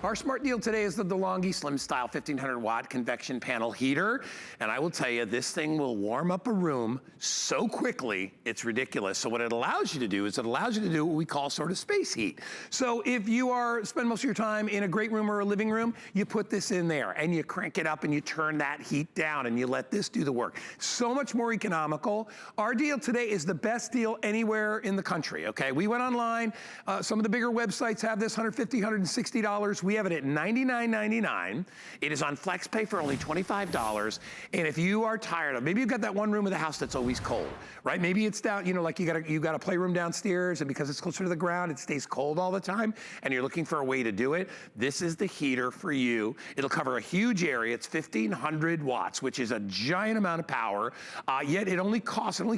Our smart deal today is the DeLonghi Slim Style 1500 watt convection panel heater. And I will tell you, this thing will warm up a room so quickly, it's ridiculous. So what it allows you to do is it allows you to do what we call sort of space heat. So if you spend most of your time in a great room or a living room, you put this in there and you crank it up and you turn that heat down and you let this do the work. So much more economical. Our deal today is the best deal anywhere in the country, okay? We went online. Some of the bigger websites have this $150, $160. We have it at $99.99. It is on FlexPay for only $25. And if you are tired of, maybe you've got that one room of the house that's always cold, right? Maybe it's down, you know, like you got a playroom downstairs and because it's closer to the ground, it stays cold all the time and you're looking for a way to do it. This is the heater for you. It'll cover a huge area. It's 1500 watts, which is a giant amount of power. Yet it only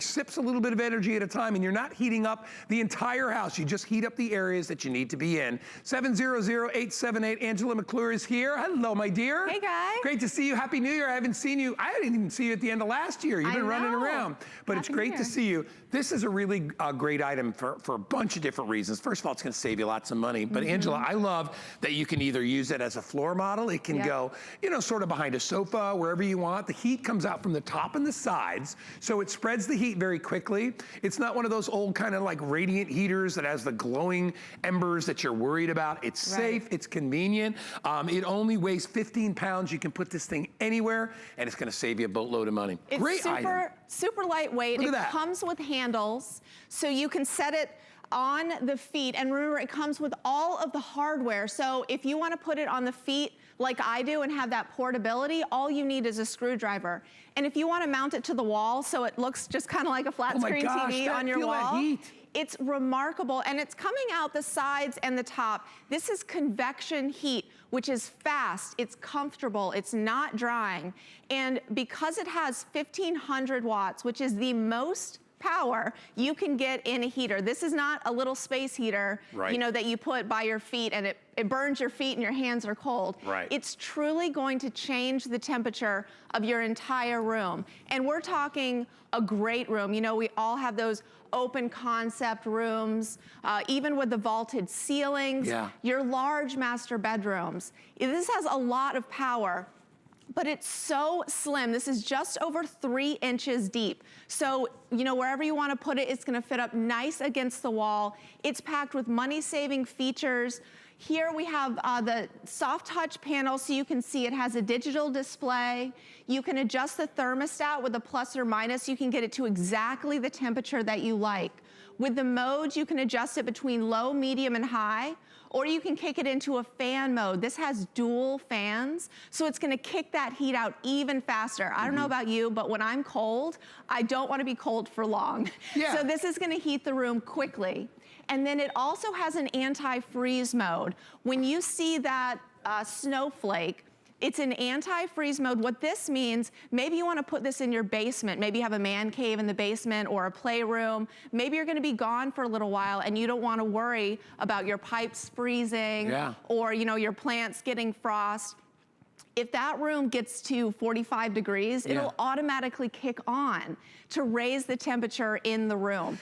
sips a little bit of energy at a time and you're not heating up the entire house. You just heat up the areas that you need to be in. 700-878. Angela McClure is here. Hello, my dear. Hey, guys. Great to see you. Happy New Year. I haven't seen you. I didn't even see you at the end of last year. You've been running around. But it's great to see you. This is a really great item for a bunch of different reasons. First of all, it's going to save you lots of money. But Angela, I love that you can either use it as a floor model. It can go, you know, sort of behind a sofa, wherever you want. The heat comes out from the top and the sides. So it spreads the heat very quickly. It's not one of those old kind of like radiant heaters that has the glowing embers that you're worried about. It's safe. It's convenient. It only weighs 15 pounds. You can put this thing anywhere and it's going to save you a boatload of money. It's great item. Super lightweight. Look at that. It comes with handles, so you can set it on the feet. And remember, it comes with all of the hardware. So if you want to put it on the feet like I do and have that portability, all you need is a screwdriver. And if you want to mount it to the wall so it looks just kind of like a flat screen TV on your wall, it's remarkable. And it's coming out the sides and the top. This is convection heat, which is fast, it's comfortable, it's not drying. And because it has 1500 watts, which is the most power you can get in a heater. This is not a little space heater, you know, that you put by your feet and it burns your feet and your hands are cold. It's truly going to change the temperature of your entire room. And we're talking a great room. You know, we all have those open concept rooms, even with the vaulted ceilings, your large master bedrooms. This has a lot of power. But it's so slim. This is just over 3 inches deep. So, you know, wherever you want to put it, it's going to fit up nice against the wall. It's packed with money-saving features. Here we have the soft touch panel, so you can see it has a digital display. You can adjust the thermostat with a plus or minus. You can get it to exactly the temperature that you like. With the modes, you can adjust it between low, medium, and high, or you can kick it into a fan mode. This has dual fans, so it's gonna kick that heat out even faster. I don't know about you, but when I'm cold, I don't wanna be cold for long. So this is gonna heat the room quickly. And then it also has an anti-freeze mode. When you see that snowflake, it's an anti-freeze mode. What this means, maybe you wanna put this in your basement. Maybe you have a man cave in the basement or a playroom. Maybe you're gonna be gone for a little while and you don't wanna worry about your pipes freezing or, you know, your plants getting frost. If that room gets to 45 degrees, it'll automatically kick on to raise the temperature in the room.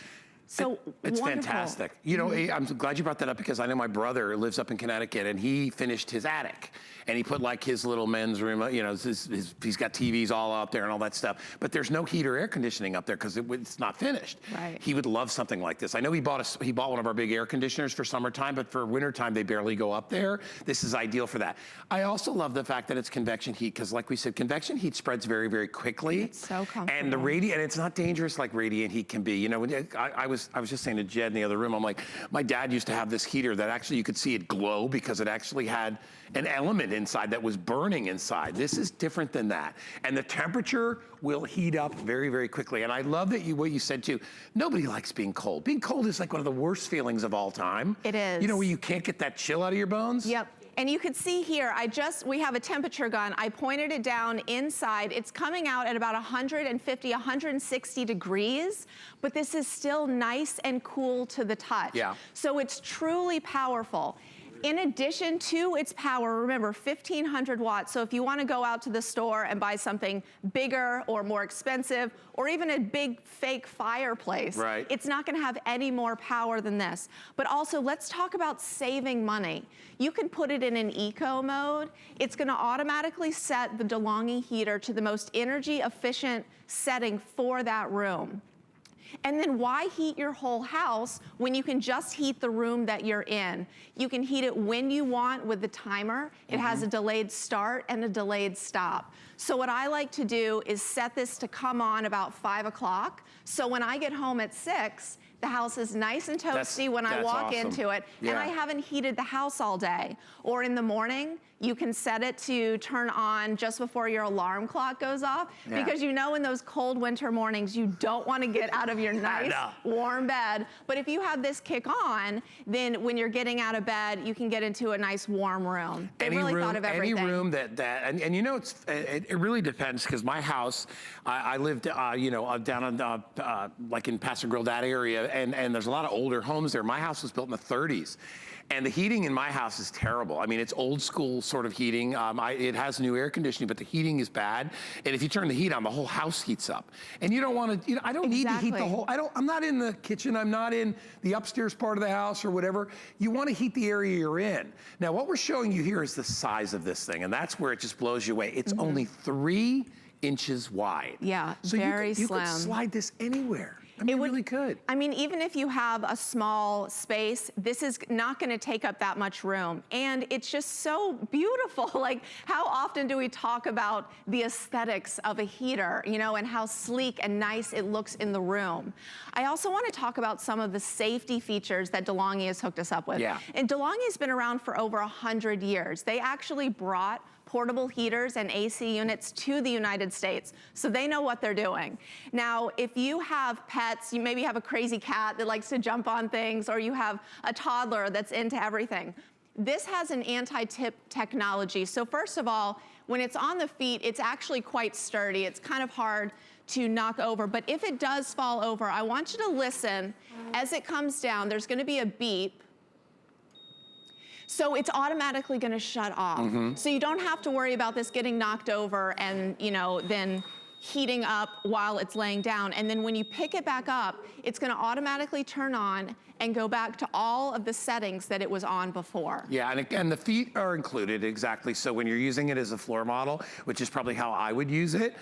So it's fantastic. You know, I'm glad you brought that up because I know my brother lives up in Connecticut and he finished his attic and he put like his little men's room, you know, he's got TVs all out there and all that stuff, but there's no heat or air conditioning up there because it's not finished. He would love something like this. I know he bought one of our big air conditioners for summertime, but for wintertime, they barely go up there. This is ideal for that. I also love the fact that it's convection heat because like we said, convection heat spreads very, very quickly. It's so comfortable. And and it's not dangerous like radiant heat can be. You know, when I was just saying to Jed in the other room, I'm like, my dad used to have this heater that actually you could see it glow because it actually had an element inside that was burning inside. This is different than that. And the temperature will heat up very, very quickly. And I love that what you said too, nobody likes being cold. Being cold is like one of the worst feelings of all time. It is. You know, where you can't get that chill out of your bones? And you can see here, we have a temperature gun. I pointed it down inside. It's coming out at about 150, 160 degrees, but this is still nice and cool to the touch. So it's truly powerful. In addition to its power, remember 1,500 watts. So if you want to go out to the store and buy something bigger or more expensive, or even a big fake fireplace, right, it's not going to have any more power than this. But also, let's talk about saving money. You can put it in an eco mode. It's going to automatically set the DeLonghi heater to the most energy efficient setting for that room. And then why heat your whole house when you can just heat the room that you're in? You can heat it when you want with the timer. It has a delayed start and a delayed stop. So what I like to do is set this to come on about 5 o'clock. So when I get home at 6, the house is nice and toasty when I walk awesome. into it, and I haven't heated the house all day. Or in the morning, you can set it to turn on just before your alarm clock goes off, because you know in those cold winter mornings, you don't want to get out of your nice warm bed. But if you have this kick on, then when you're getting out of bed, you can get into a nice warm room. They really thought of everything. Any room and you know, it really depends, because my house, I lived, you know, down on, like in Paso Grillo, that area, and there's a lot of older homes there. My house was built in the 30s. And the heating in my house is terrible. I mean, it's old school sort of heating. It has new air conditioning, but the heating is bad. And if you turn the heat on, the whole house heats up. And you don't want to, you know, I don't need to heat the whole, I'm not in the kitchen, I'm not in the upstairs part of the house or whatever. You want to heat the area you're in. Now, what we're showing you here is the size of this thing, and that's where it just blows you away. It's only 3 inches wide. Yeah, so very you slim. could slide this anywhere. I mean, it really could. I mean, even if you have a small space, this is not going to take up that much room. And it's just so beautiful. Like, how often do we talk about the aesthetics of a heater, you know, and how sleek and nice it looks in the room? I also want to talk about some of the safety features that DeLonghi has hooked us up with. Yeah. And DeLonghi's been around for over 100 years. They actually brought portable heaters and AC units to the United States, so they know what they're doing. Now, if you have pets, you maybe have a crazy cat that likes to jump on things, or you have a toddler that's into everything. This has an anti-tip technology. So first of all, when it's on the feet, it's actually quite sturdy. It's kind of hard to knock over, but if it does fall over, I want you to listen. As it comes down, there's gonna be a beep. So it's automatically gonna shut off. So you don't have to worry about this getting knocked over and, you know, then heating up while it's laying down. And then when you pick it back up, it's gonna automatically turn on and go back to all of the settings that it was on before. Yeah, and the feet are included, exactly. So when you're using it as a floor model, which is probably how I would use it,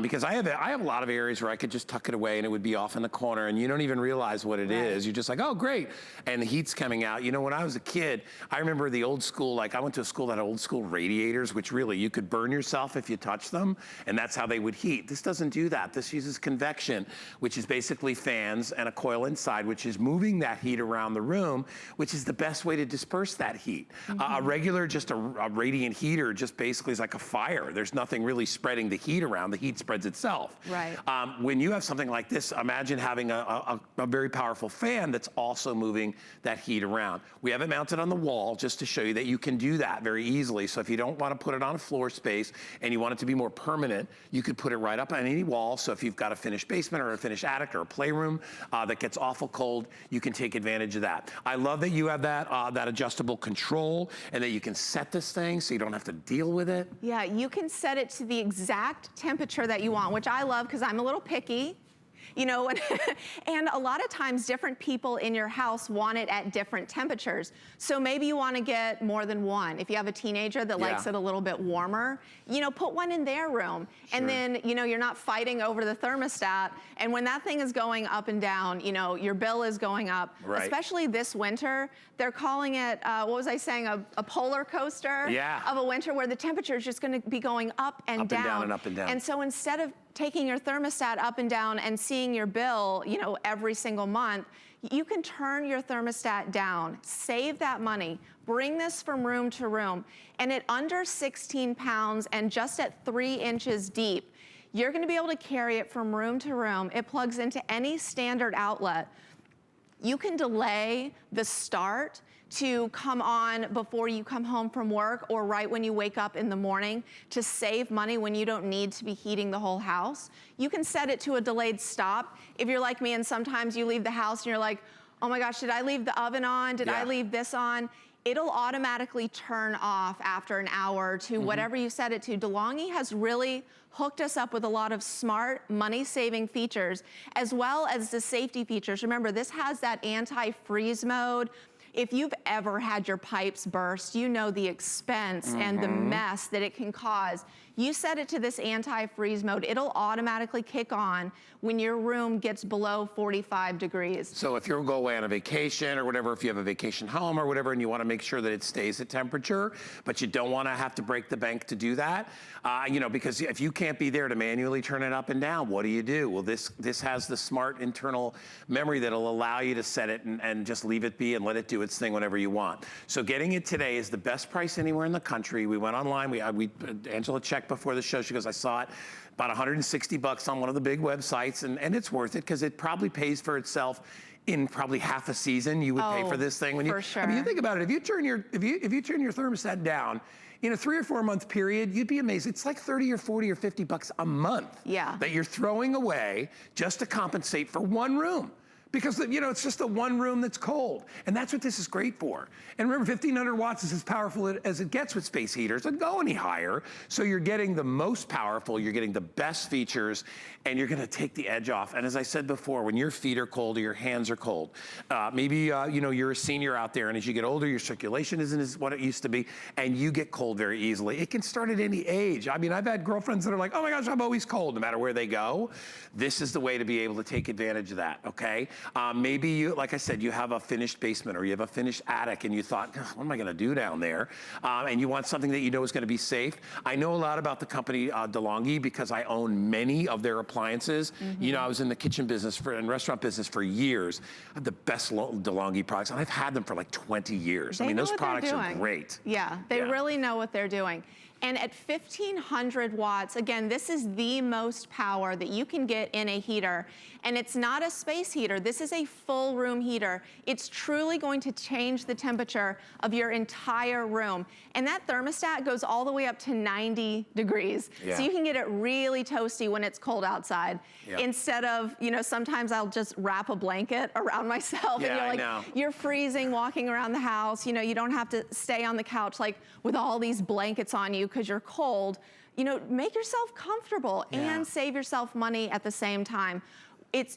because I have a lot of areas where I could just tuck it away and it would be off in the corner and you don't even realize what it is. You're just like, oh, great. And the heat's coming out. You know, when I was a kid, I remember the old school, like I went to a school that had old school radiators, which really you could burn yourself if you touched them, and that's how they would heat. This doesn't do that. This uses convection, which is basically fans and a coil inside, which is moving that heat around the room, which is the best way to disperse that heat. A regular, just a radiant heater just basically is like a fire. There's nothing really spreading the heat around. The heat spreads itself. Right. When you have something like this, imagine having a very powerful fan that's also moving that heat around. We have it mounted on the wall just to show you that you can do that very easily. So if you don't want to put it on a floor space and you want it to be more permanent, you could put it right up on any wall. So if you've got a finished basement or a finished attic or a playroom that gets awful cold, you can take advantage of that. I love that you have that that adjustable control and that you can set this thing so you don't have to deal with it. Yeah, you can set it to the exact temperature that you want, which I love because I'm a little picky. You know, and a lot of times different people in your house want it at different temperatures. So maybe you want to get more than one. If you have a teenager that likes it a little bit warmer, you know, put one in their room. And then, you know, you're not fighting over the thermostat. And when that thing is going up and down, you know, your bill is going up. Especially this winter, they're calling it, what was I saying, a polar coaster of a winter where the temperature is just going to be going up and down. Up and down and up and down. And so instead of taking your thermostat up and down and seeing your bill, you know, every single month, you can turn your thermostat down, save that money, bring this from room to room, and at under 16 pounds and just at 3 inches deep, you're gonna be able to carry it from room to room. It plugs into any standard outlet. You can delay the start to come on before you come home from work or right when you wake up in the morning to save money when you don't need to be heating the whole house. You can set it to a delayed stop. If you're like me and sometimes you leave the house and you're like, oh my gosh, did I leave the oven on? Did I leave this on? it'll automatically turn off after an hour to whatever you set it to. DeLonghi has really hooked us up with a lot of smart money-saving features, as well as the safety features. Remember, this has that anti-freeze mode. If you've ever had your pipes burst, you know the expense and the mess that it can cause. You set it to this anti-freeze mode, it'll automatically kick on when your room gets below 45 degrees. So if you're going away on a vacation or whatever, if you have a vacation home or whatever, and you want to make sure that it stays at temperature, but you don't want to have to break the bank to do that, you know, because if you can't be there to manually turn it up and down, what do? Well, this has the smart internal memory that'll allow you to set it and just leave it be and let it do its thing whenever you want. So getting it today is the best price anywhere in the country. We went online, Angela checked before the show, she goes, I saw it, about 160 bucks on one of the big websites, and it's worth it because it probably pays for itself in probably half a season. You would pay for this thing. When for sure. I mean, you think about it, if you turn your thermostat down in a 3 or 4 month period, you'd be amazed. It's like 30 or 40 or 50 bucks a month that you're throwing away just to compensate for one room. Because, you know, it's just the one room that's cold. And that's what this is great for. And remember, 1,500 watts is as powerful as it gets with space heaters. Doesn't go any higher. So you're getting the most powerful, you're getting the best features, and you're gonna take the edge off. And as I said before, when your feet are cold or your hands are cold, maybe you know, you're a senior out there, and as you get older, your circulation isn't as what it used to be, and you get cold very easily. It can start at any age. I mean, I've had girlfriends that are like, oh my gosh, I'm always cold, no matter where they go. This is the way to be able to take advantage of that, okay? Maybe you, like I said, you have a finished basement or you have a finished attic and you thought, what am I gonna do down there? And you want something that you know is gonna be safe. I know a lot about the company DeLonghi because I own many of their appliances. You know, I was in the kitchen business and restaurant business for years. I have the best DeLonghi products, and I've had them for like 20 years. I mean, those products are great. Yeah, they really know what they're doing. And at 1,500 watts, again, this is the most power that you can get in a heater. And it's not a space heater. This is a full room heater. It's truly going to change the temperature of your entire room. And that thermostat goes all the way up to 90 degrees. So you can get it really toasty when it's cold outside. Instead of, you know, sometimes I'll just wrap a blanket around myself and you're like, you're freezing walking around the house. You know, you don't have to stay on the couch like with all these blankets on you because you're cold. You know, make yourself comfortable and save yourself money at the same time.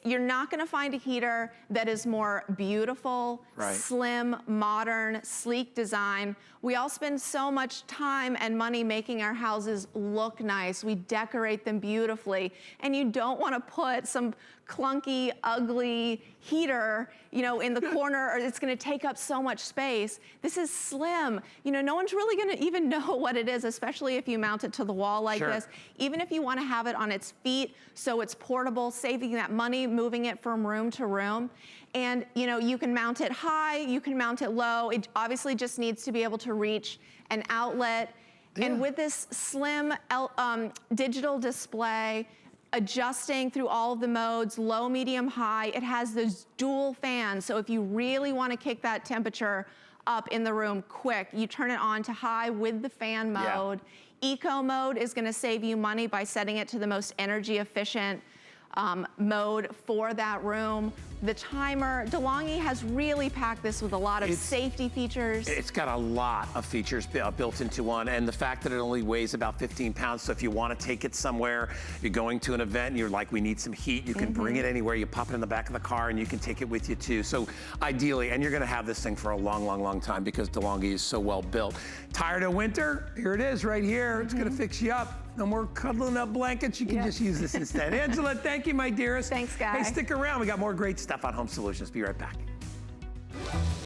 You're not gonna find a heater that is more beautiful, slim, modern, sleek design. We all spend so much time and money making our houses look nice. We decorate them beautifully, and you don't wanna put some clunky, ugly heater, you know, in the corner, or it's gonna take up so much space. This is slim. You know, no one's really gonna even know what it is, especially if you mount it to the wall like this. Even if you wanna have it on its feet so it's portable, saving that money, moving it from room to room. And, you know, you can mount it high, you can mount it low. It obviously just needs to be able to reach an outlet. And with this slim digital display, adjusting through all of the modes, low, medium, high. It has those dual fans. So if you really want to kick that temperature up in the room quick, you turn it on to high with the fan mode. Eco mode is going to save you money by setting it to the most energy efficient mode for that room. The timer, DeLonghi has really packed this with a lot of safety features. It's got a lot of features built into one, and the fact that it only weighs about 15 pounds, so if you want to take it somewhere, you're going to an event and you're like, we need some heat, you can bring it anywhere, you pop it in the back of the car and you can take it with you too. So ideally, and you're gonna have this thing for a long, long, long time because DeLonghi is so well built. Tired of winter? Here it is right here. It's gonna fix you up. No more cuddling up blankets. You can just use this instead. Angela, thank you, my dearest. Thanks, guys. Hey, stick around. We got more great stuff on Home Solutions. Be right back.